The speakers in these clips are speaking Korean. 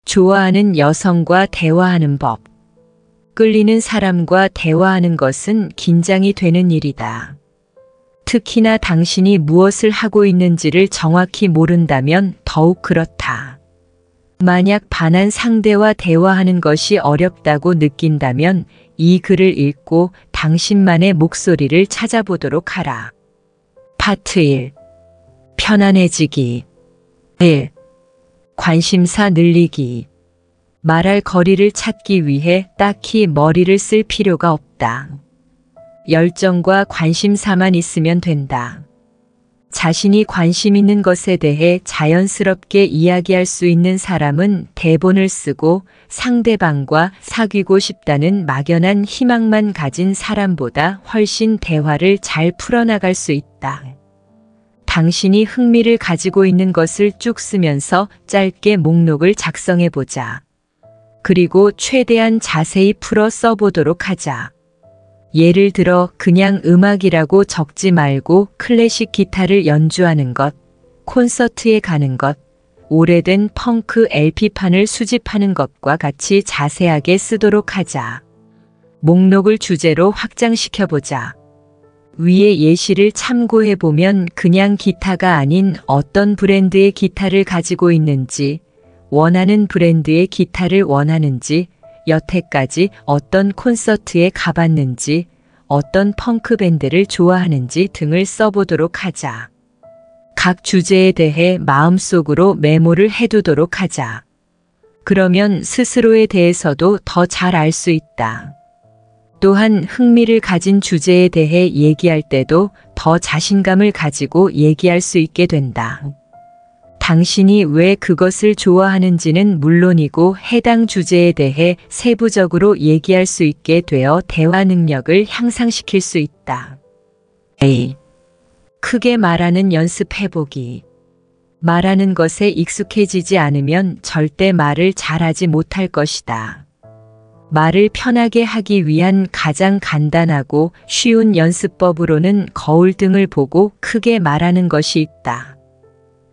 좋아하는 여성과 대화하는 법. 끌리는 사람과 대화하는 것은 긴장이 되는 일이다. 특히나 당신이 무엇을 하고 있는지를 정확히 모른다면 더욱 그렇다. 만약 반한 상대와 대화하는 것이 어렵다고 느낀다면 이 글을 읽고 당신만의 목소리를 찾아보도록 하라. 파트 1. 편안해지기. 1. 관심사 늘리기. 말할 거리를 찾기 위해 딱히 머리를 쓸 필요가 없다. 열정과 관심사만 있으면 된다. 자신이 관심 있는 것에 대해 자연스럽게 이야기할 수 있는 사람은 대본을 쓰고 상대방과 사귀고 싶다는 막연한 희망만 가진 사람보다 훨씬 대화를 잘 풀어나갈 수 있다. 당신이 흥미를 가지고 있는 것을 쭉 쓰면서 짧게 목록을 작성해보자. 그리고 최대한 자세히 풀어 써보도록 하자. 예를 들어 그냥 음악이라고 적지 말고 클래식 기타를 연주하는 것, 콘서트에 가는 것, 오래된 펑크 LP판을 수집하는 것과 같이 자세하게 쓰도록 하자. 목록을 주제로 확장시켜보자. 위의 예시를 참고해보면 그냥 기타가 아닌 어떤 브랜드의 기타를 가지고 있는지, 원하는 브랜드의 기타를 원하는지, 여태까지 어떤 콘서트에 가봤는지, 어떤 펑크 밴드를 좋아하는지 등을 써보도록 하자. 각 주제에 대해 마음속으로 메모를 해두도록 하자. 그러면 스스로에 대해서도 더 잘 알 수 있다. 또한 흥미를 가진 주제에 대해 얘기할 때도 더 자신감을 가지고 얘기할 수 있게 된다. 당신이 왜 그것을 좋아하는지는 물론이고 해당 주제에 대해 세부적으로 얘기할 수 있게 되어 대화 능력을 향상시킬 수 있다. A. 크게 말하는 연습해보기. 말하는 것에 익숙해지지 않으면 절대 말을 잘하지 못할 것이다. 말을 편하게 하기 위한 가장 간단하고 쉬운 연습법으로는 거울 등을 보고 크게 말하는 것이 있다.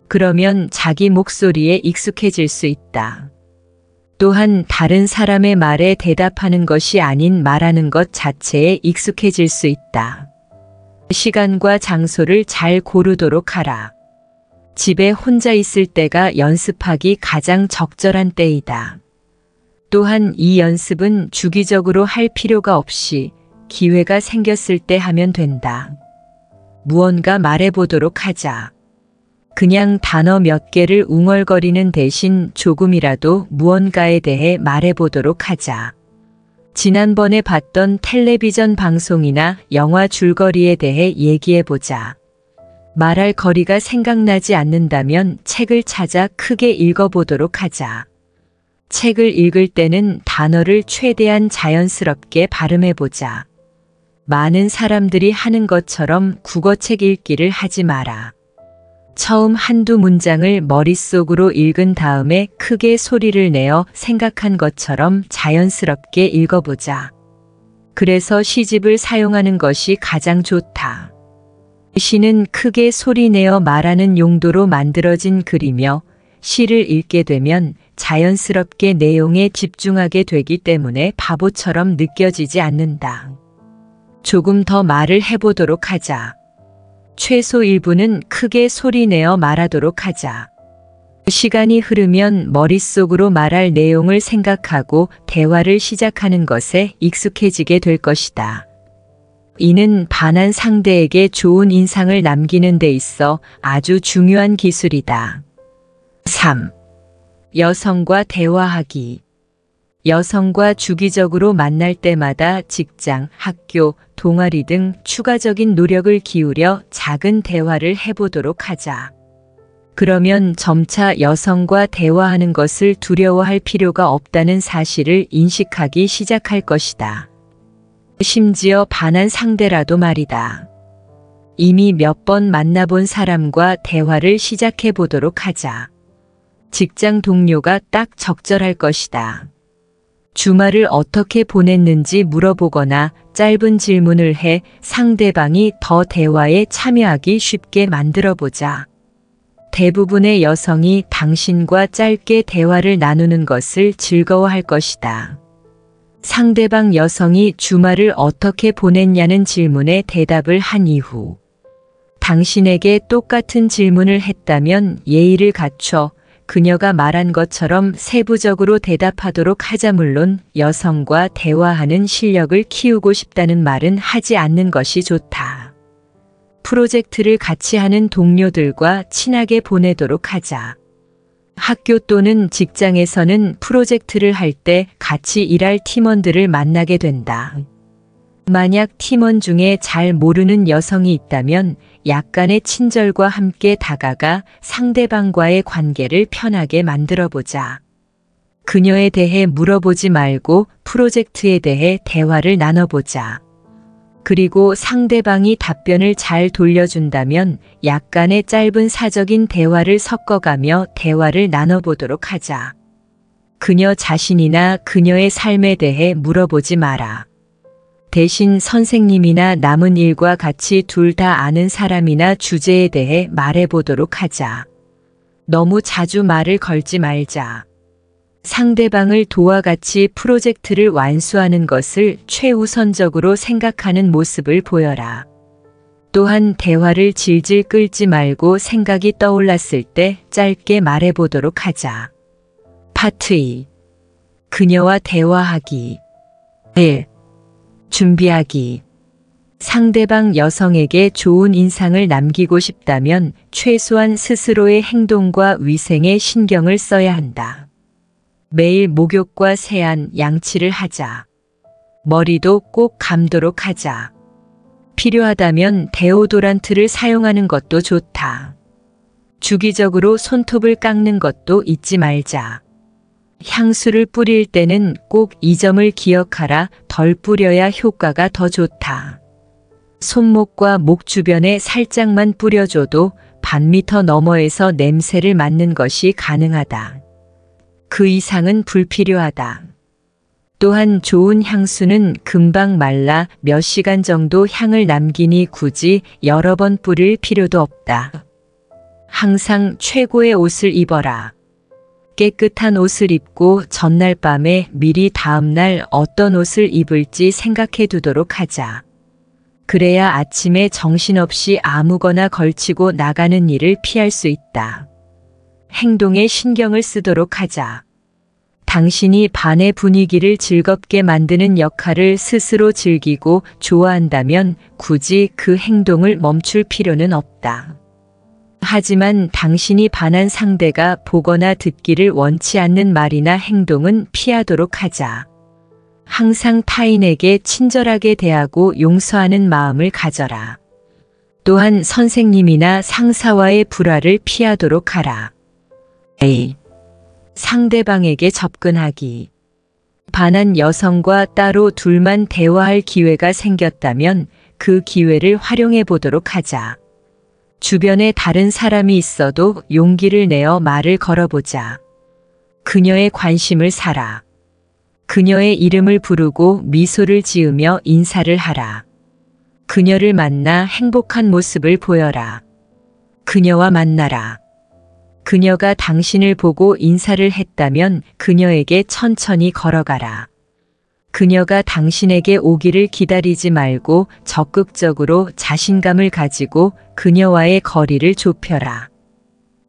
그러면 자기 목소리에 익숙해질 수 있다. 또한 다른 사람의 말에 대답하는 것이 아닌 말하는 것 자체에 익숙해질 수 있다. 시간과 장소를 잘 고르도록 하라. 집에 혼자 있을 때가 연습하기 가장 적절한 때이다. 또한 이 연습은 주기적으로 할 필요가 없이 기회가 생겼을 때 하면 된다. 무언가 말해보도록 하자. 그냥 단어 몇 개를 웅얼거리는 대신 조금이라도 무언가에 대해 말해보도록 하자. 지난번에 봤던 텔레비전 방송이나 영화 줄거리에 대해 얘기해보자. 말할 거리가 생각나지 않는다면 책을 찾아 크게 읽어보도록 하자. 책을 읽을 때는 단어를 최대한 자연스럽게 발음해보자. 많은 사람들이 하는 것처럼 국어책 읽기를 하지 마라. 처음 한두 문장을 머릿속으로 읽은 다음에 크게 소리를 내어 생각한 것처럼 자연스럽게 읽어보자. 그래서 시집을 사용하는 것이 가장 좋다. 시는 크게 소리내어 말하는 용도로 만들어진 글이며 시를 읽게 되면 자연스럽게 내용에 집중하게 되기 때문에 바보처럼 느껴지지 않는다. 조금 더 말을 해보도록 하자. 최소 1분은 크게 소리내어 말하도록 하자. 시간이 흐르면 머릿속으로 말할 내용을 생각하고 대화를 시작하는 것에 익숙해지게 될 것이다. 이는 반한 상대에게 좋은 인상을 남기는 데 있어 아주 중요한 기술이다. 3. 여성과 대화하기. 여성과 주기적으로 만날 때마다 직장, 학교, 동아리 등 추가적인 노력을 기울여 작은 대화를 해보도록 하자. 그러면 점차 여성과 대화하는 것을 두려워할 필요가 없다는 사실을 인식하기 시작할 것이다. 심지어 반한 상대라도 말이다. 이미 몇 번 만나본 사람과 대화를 시작해 보도록 하자. 직장 동료가 딱 적절할 것이다. 주말을 어떻게 보냈는지 물어보거나 짧은 질문을 해 상대방이 더 대화에 참여하기 쉽게 만들어보자. 대부분의 여성이 당신과 짧게 대화를 나누는 것을 즐거워할 것이다. 상대방 여성이 주말을 어떻게 보냈냐는 질문에 대답을 한 이후 당신에게 똑같은 질문을 했다면 예의를 갖춰 그녀가 말한 것처럼 세부적으로 대답하도록 하자. 물론 여성과 대화하는 실력을 키우고 싶다는 말은 하지 않는 것이 좋다. 프로젝트를 같이 하는 동료들과 친하게 보내도록 하자. 학교 또는 직장에서는 프로젝트를 할 때 같이 일할 팀원들을 만나게 된다. 만약 팀원 중에 잘 모르는 여성이 있다면 약간의 친절과 함께 다가가 상대방과의 관계를 편하게 만들어보자. 그녀에 대해 물어보지 말고 프로젝트에 대해 대화를 나눠보자. 그리고 상대방이 답변을 잘 돌려준다면 약간의 짧은 사적인 대화를 섞어가며 대화를 나눠보도록 하자. 그녀 자신이나 그녀의 삶에 대해 물어보지 마라. 대신 선생님이나 남은 일과 같이 둘 다 아는 사람이나 주제에 대해 말해보도록 하자. 너무 자주 말을 걸지 말자. 상대방을 도와 같이 프로젝트를 완수하는 것을 최우선적으로 생각하는 모습을 보여라. 또한 대화를 질질 끌지 말고 생각이 떠올랐을 때 짧게 말해보도록 하자. 파트 2. 그녀와 대화하기. 1. 준비하기. 상대방 여성에게 좋은 인상을 남기고 싶다면 최소한 스스로의 행동과 위생에 신경을 써야 한다. 매일 목욕과 세안, 양치를 하자. 머리도 꼭 감도록 하자. 필요하다면 데오도란트를 사용하는 것도 좋다. 주기적으로 손톱을 깎는 것도 잊지 말자. 향수를 뿌릴 때는 꼭 이 점을 기억하라. 덜 뿌려야 효과가 더 좋다. 손목과 목 주변에 살짝만 뿌려줘도 반 미터 너머에서 냄새를 맡는 것이 가능하다. 그 이상은 불필요하다. 또한 좋은 향수는 금방 말라 몇 시간 정도 향을 남기니 굳이 여러 번 뿌릴 필요도 없다. 항상 최고의 옷을 입어라. 깨끗한 옷을 입고 전날 밤에 미리 다음날 어떤 옷을 입을지 생각해 두도록 하자. 그래야 아침에 정신없이 아무거나 걸치고 나가는 일을 피할 수 있다. 행동에 신경을 쓰도록 하자. 당신이 반의 분위기를 즐겁게 만드는 역할을 스스로 즐기고 좋아한다면 굳이 그 행동을 멈출 필요는 없다. 하지만 당신이 반한 상대가 보거나 듣기를 원치 않는 말이나 행동은 피하도록 하자. 항상 타인에게 친절하게 대하고 용서하는 마음을 가져라. 또한 선생님이나 상사와의 불화를 피하도록 하라. A. 상대방에게 접근하기. 반한 여성과 따로 둘만 대화할 기회가 생겼다면 그 기회를 활용해 보도록 하자. 주변에 다른 사람이 있어도 용기를 내어 말을 걸어보자. 그녀의 관심을 사라. 그녀의 이름을 부르고 미소를 지으며 인사를 하라. 그녀를 만나 행복한 모습을 보여라. 그녀와 만나라. 그녀가 당신을 보고 인사를 했다면 그녀에게 천천히 걸어가라. 그녀가 당신에게 오기를 기다리지 말고 적극적으로 자신감을 가지고 그녀와의 거리를 좁혀라.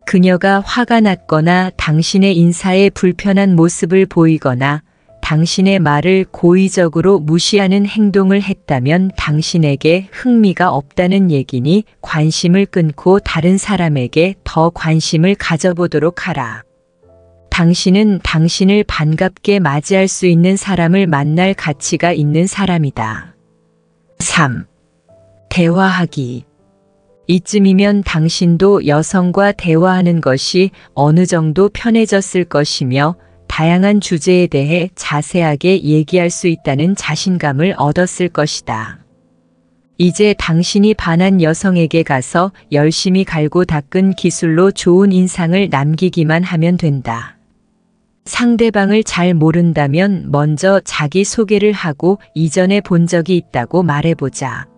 그녀가 화가 났거나 당신의 인사에 불편한 모습을 보이거나 당신의 말을 고의적으로 무시하는 행동을 했다면 당신에게 흥미가 없다는 얘기니 관심을 끊고 다른 사람에게 더 관심을 가져보도록 하라. 당신은 당신을 반갑게 맞이할 수 있는 사람을 만날 가치가 있는 사람이다. 3. 대화하기. 이쯤이면 당신도 여성과 대화하는 것이 어느 정도 편해졌을 것이며 다양한 주제에 대해 자세하게 얘기할 수 있다는 자신감을 얻었을 것이다. 이제 당신이 반한 여성에게 가서 열심히 갈고 닦은 기술로 좋은 인상을 남기기만 하면 된다. 상대방을 잘 모른다면 먼저 자기 소개를 하고 이전에 본 적이 있다고 말해보자.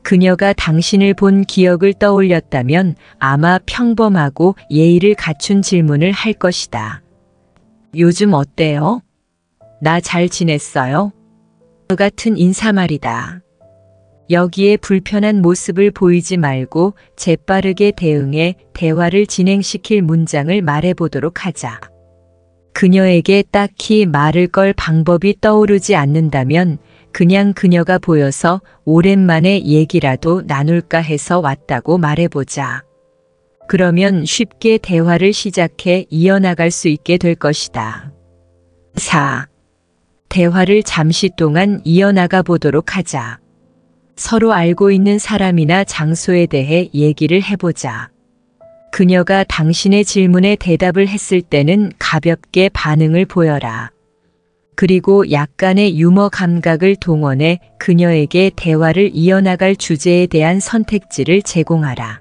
그녀가 당신을 본 기억을 떠올렸다면 아마 평범하고 예의를 갖춘 질문을 할 것이다. 요즘 어때요? 나 잘 지냈어요? 같은 인사 말이다. 여기에 불편한 모습을 보이지 말고 재빠르게 대응해 대화를 진행시킬 문장을 말해보도록 하자. 그녀에게 딱히 말을 걸 방법이 떠오르지 않는다면 그냥 그녀가 보여서 오랜만에 얘기라도 나눌까 해서 왔다고 말해보자. 그러면 쉽게 대화를 시작해 이어나갈 수 있게 될 것이다. 4. 대화를 잠시 동안 이어나가 보도록 하자. 서로 알고 있는 사람이나 장소에 대해 얘기를 해보자. 그녀가 당신의 질문에 대답을 했을 때는 가볍게 반응을 보여라. 그리고 약간의 유머 감각을 동원해 그녀에게 대화를 이어나갈 주제에 대한 선택지를 제공하라.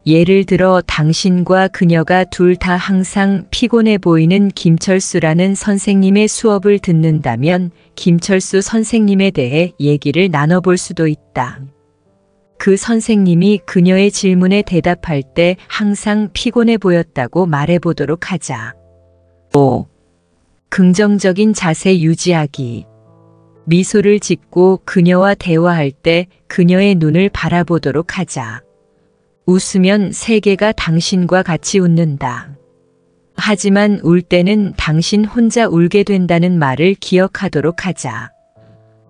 예를 들어 당신과 그녀가 둘 다 항상 피곤해 보이는 김철수라는 선생님의 수업을 듣는다면 김철수 선생님에 대해 얘기를 나눠볼 수도 있다. 그 선생님이 그녀의 질문에 대답할 때 항상 피곤해 보였다고 말해보도록 하자. 5. 긍정적인 자세 유지하기. 미소를 짓고 그녀와 대화할 때 그녀의 눈을 바라보도록 하자. 웃으면 세계가 당신과 같이 웃는다. 하지만 울 때는 당신 혼자 울게 된다는 말을 기억하도록 하자.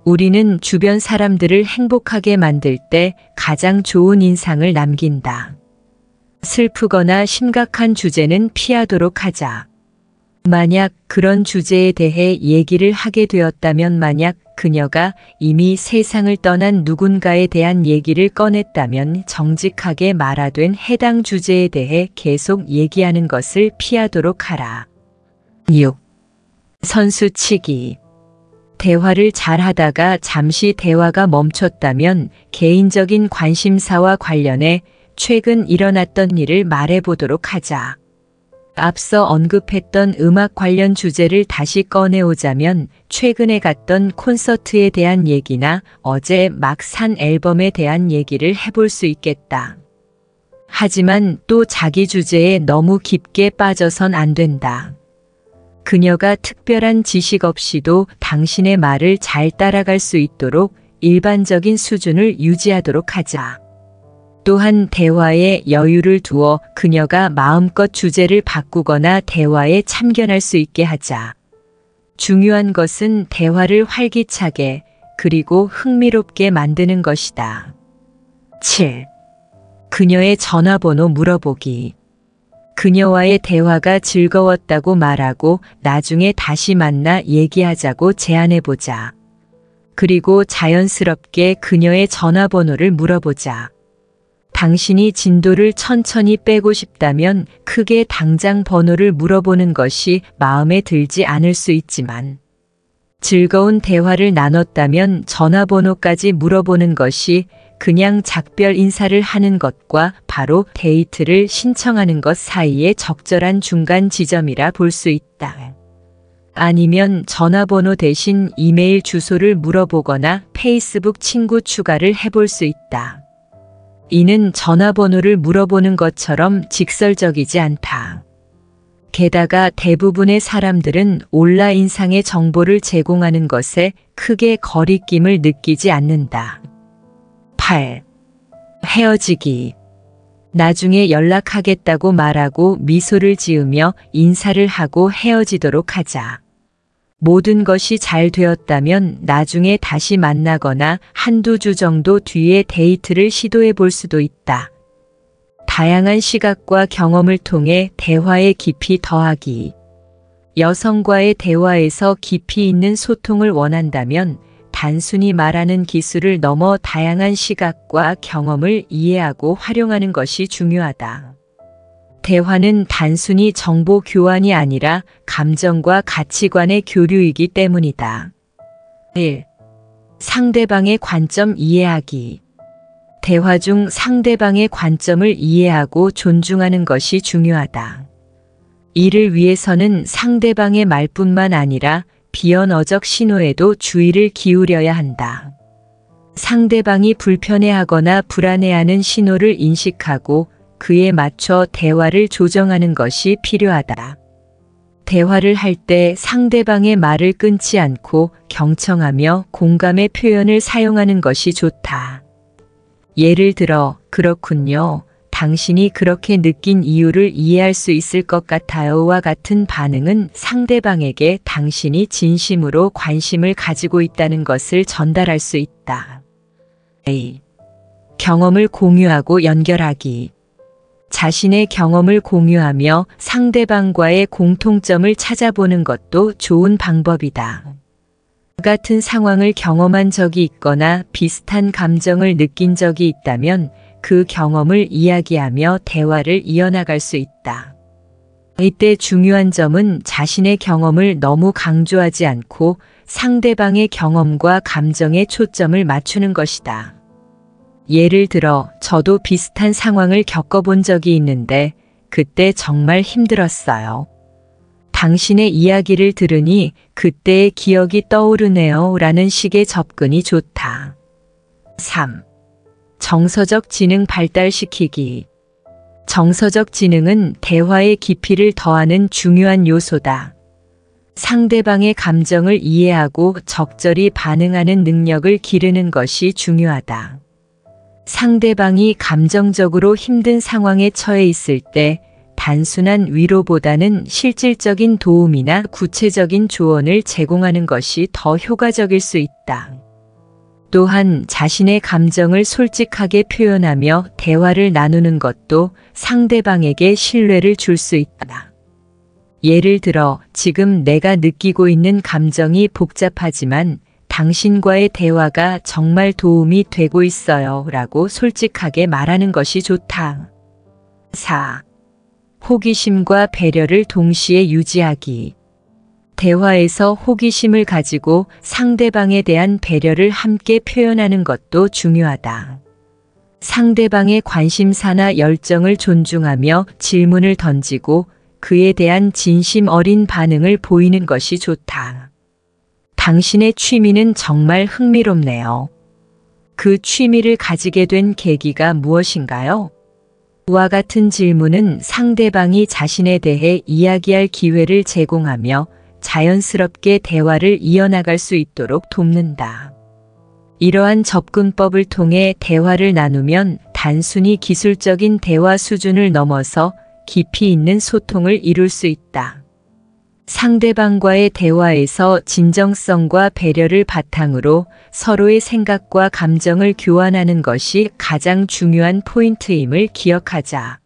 우리는 주변 사람들을 행복하게 만들 때 가장 좋은 인상을 남긴다. 슬프거나 심각한 주제는 피하도록 하자. 만약 그런 주제에 대해 얘기를 하게 되었다면 만약 그녀가 이미 세상을 떠난 누군가에 대한 얘기를 꺼냈다면 정직하게 말하된 해당 주제에 대해 계속 얘기하는 것을 피하도록 하라. 6. 선수치기. 대화를 잘하다가 잠시 대화가 멈췄다면 개인적인 관심사와 관련해 최근 일어났던 일을 말해보도록 하자. 앞서 언급했던 음악 관련 주제를 다시 꺼내오자면 최근에 갔던 콘서트에 대한 얘기나 어제 막 산 앨범에 대한 얘기를 해볼 수 있겠다. 하지만 또 자기 주제에 너무 깊게 빠져선 안 된다. 그녀가 특별한 지식 없이도 당신의 말을 잘 따라갈 수 있도록 일반적인 수준을 유지하도록 하자. 또한 대화에 여유를 두어 그녀가 마음껏 주제를 바꾸거나 대화에 참견할 수 있게 하자. 중요한 것은 대화를 활기차게 그리고 흥미롭게 만드는 것이다. 7. 그녀의 전화번호 물어보기. 그녀와의 대화가 즐거웠다고 말하고 나중에 다시 만나 얘기하자고 제안해보자. 그리고 자연스럽게 그녀의 전화번호를 물어보자. 당신이 진도를 천천히 빼고 싶다면 크게 당장 번호를 물어보는 것이 마음에 들지 않을 수 있지만 즐거운 대화를 나눴다면 전화번호까지 물어보는 것이 그냥 작별 인사를 하는 것과 바로 데이트를 신청하는 것 사이의 적절한 중간 지점이라 볼 수 있다. 아니면 전화번호 대신 이메일 주소를 물어보거나 페이스북 친구 추가를 해볼 수 있다. 이는 전화번호를 물어보는 것처럼 직설적이지 않다. 게다가 대부분의 사람들은 온라인상의 정보를 제공하는 것에 크게 거리낌을 느끼지 않는다. 8. 헤어지기. 나중에 연락하겠다고 말하고 미소를 지으며 인사를 하고 헤어지도록 하자. 모든 것이 잘 되었다면 나중에 다시 만나거나 한두 주 정도 뒤에 데이트를 시도해 볼 수도 있다. 다양한 시각과 경험을 통해 대화에 깊이 더하기. 여성과의 대화에서 깊이 있는 소통을 원한다면 단순히 말하는 기술을 넘어 다양한 시각과 경험을 이해하고 활용하는 것이 중요하다. 대화는 단순히 정보 교환이 아니라 감정과 가치관의 교류이기 때문이다. 1. 상대방의 관점 이해하기. 대화 중 상대방의 관점을 이해하고 존중하는 것이 중요하다. 이를 위해서는 상대방의 말뿐만 아니라 비언어적 신호에도 주의를 기울여야 한다. 상대방이 불편해하거나 불안해하는 신호를 인식하고 그에 맞춰 대화를 조정하는 것이 필요하다. 대화를 할 때 상대방의 말을 끊지 않고 경청하며 공감의 표현을 사용하는 것이 좋다. 예를 들어, 그렇군요. 당신이 그렇게 느낀 이유를 이해할 수 있을 것 같아요와 같은 반응은 상대방에게 당신이 진심으로 관심을 가지고 있다는 것을 전달할 수 있다. A. 경험을 공유하고 연결하기. 자신의 경험을 공유하며 상대방과의 공통점을 찾아보는 것도 좋은 방법이다. 같은 상황을 경험한 적이 있거나 비슷한 감정을 느낀 적이 있다면 그 경험을 이야기하며 대화를 이어나갈 수 있다. 이때 중요한 점은 자신의 경험을 너무 강조하지 않고 상대방의 경험과 감정에 초점을 맞추는 것이다. 예를 들어, 저도 비슷한 상황을 겪어본 적이 있는데 그때 정말 힘들었어요. 당신의 이야기를 들으니 그때의 기억이 떠오르네요. 라는 식의 접근이 좋다. 3. 정서적 지능 발달시키기. 정서적 지능은 대화의 깊이를 더하는 중요한 요소다. 상대방의 감정을 이해하고 적절히 반응하는 능력을 기르는 것이 중요하다. 상대방이 감정적으로 힘든 상황에 처해 있을 때 단순한 위로보다는 실질적인 도움이나 구체적인 조언을 제공하는 것이 더 효과적일 수 있다. 또한 자신의 감정을 솔직하게 표현하며 대화를 나누는 것도 상대방에게 신뢰를 줄 수 있다. 예를 들어, 지금 내가 느끼고 있는 감정이 복잡하지만 당신과의 대화가 정말 도움이 되고 있어요. 라고 솔직하게 말하는 것이 좋다. 4. 호기심과 배려를 동시에 유지하기. 대화에서 호기심을 가지고 상대방에 대한 배려를 함께 표현하는 것도 중요하다. 상대방의 관심사나 열정을 존중하며 질문을 던지고 그에 대한 진심 어린 반응을 보이는 것이 좋다. 당신의 취미는 정말 흥미롭네요. 그 취미를 가지게 된 계기가 무엇인가요? 와 같은 질문은 상대방이 자신에 대해 이야기할 기회를 제공하며 자연스럽게 대화를 이어나갈 수 있도록 돕는다. 이러한 접근법을 통해 대화를 나누면 단순히 기술적인 대화 수준을 넘어서 깊이 있는 소통을 이룰 수 있다. 상대방과의 대화에서 진정성과 배려를 바탕으로 서로의 생각과 감정을 교환하는 것이 가장 중요한 포인트임을 기억하자.